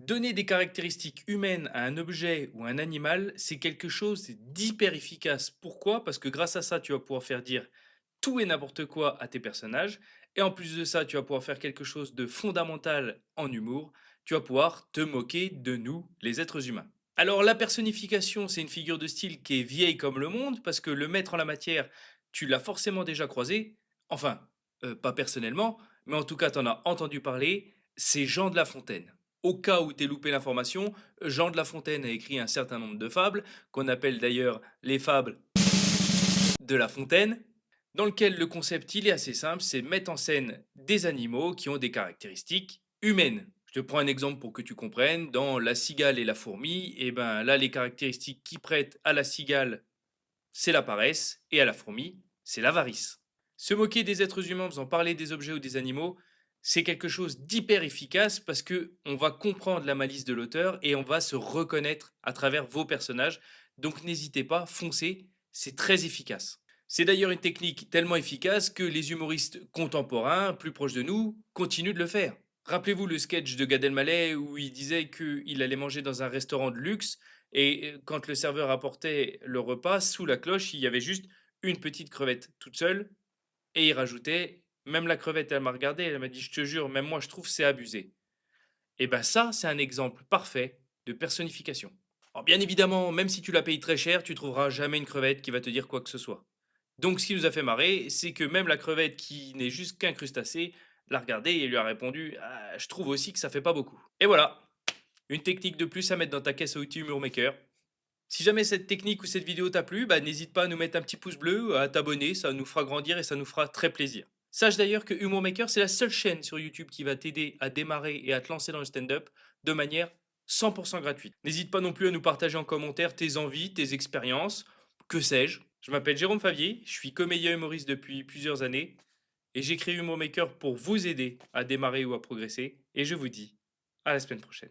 Donner des caractéristiques humaines à un objet ou un animal, c'est quelque chose d'hyper efficace. Pourquoi? Parce que grâce à ça, tu vas pouvoir faire dire tout et n'importe quoi à tes personnages. Et en plus de ça, tu vas pouvoir faire quelque chose de fondamental en humour. Tu vas pouvoir te moquer de nous, les êtres humains. Alors la personnification, c'est une figure de style qui est vieille comme le monde, parce que le maître en la matière, tu l'as forcément déjà croisé. Enfin, pas personnellement, mais en tout cas, tu en as entendu parler. C'est Jean de La Fontaine. Au cas où t'aies loupé l'information, Jean de La Fontaine a écrit un certain nombre de fables, qu'on appelle d'ailleurs les fables de La Fontaine, dans lequel le concept il est assez simple, c'est mettre en scène des animaux qui ont des caractéristiques humaines. Je te prends un exemple pour que tu comprennes. Dans La cigale et la fourmi, et ben là les caractéristiques qui prêtent à la cigale, c'est la paresse, et à la fourmi, c'est l'avarice. Se moquer des êtres humains en faisant parler des objets ou des animaux, c'est quelque chose d'hyper efficace parce que on va comprendre la malice de l'auteur et on va se reconnaître à travers vos personnages. Donc n'hésitez pas, foncez, c'est très efficace. C'est d'ailleurs une technique tellement efficace que les humoristes contemporains, plus proches de nous, continuent de le faire. Rappelez-vous le sketch de Gad Elmaleh où il disait qu'il allait manger dans un restaurant de luxe et quand le serveur apportait le repas, sous la cloche, il y avait juste une petite crevette toute seule et il rajoutait: «Même la crevette, elle m'a regardé, elle m'a dit: "Je te jure, même moi je trouve c'est abusé"». Et ben ça, c'est un exemple parfait de personnification. Alors bien évidemment, même si tu la payes très cher, tu trouveras jamais une crevette qui va te dire quoi que ce soit. Donc ce qui nous a fait marrer, c'est que même la crevette qui n'est juste qu'un crustacé, l'a regardé et lui a répondu: «Ah, je trouve aussi que ça fait pas beaucoup». Et voilà, une technique de plus à mettre dans ta caisse à outils Humour Maker. Si jamais cette technique ou cette vidéo t'a plu, bah, n'hésite pas à nous mettre un petit pouce bleu, à t'abonner, ça nous fera grandir et ça nous fera très plaisir. Sache d'ailleurs que Humour Maker, c'est la seule chaîne sur YouTube qui va t'aider à démarrer et à te lancer dans le stand-up de manière 100% gratuite. N'hésite pas non plus à nous partager en commentaire tes envies, tes expériences, que sais-je. Je m'appelle Jérôme Favier, je suis comédien humoriste depuis plusieurs années et j'ai créé Humour Maker pour vous aider à démarrer ou à progresser. Et je vous dis à la semaine prochaine.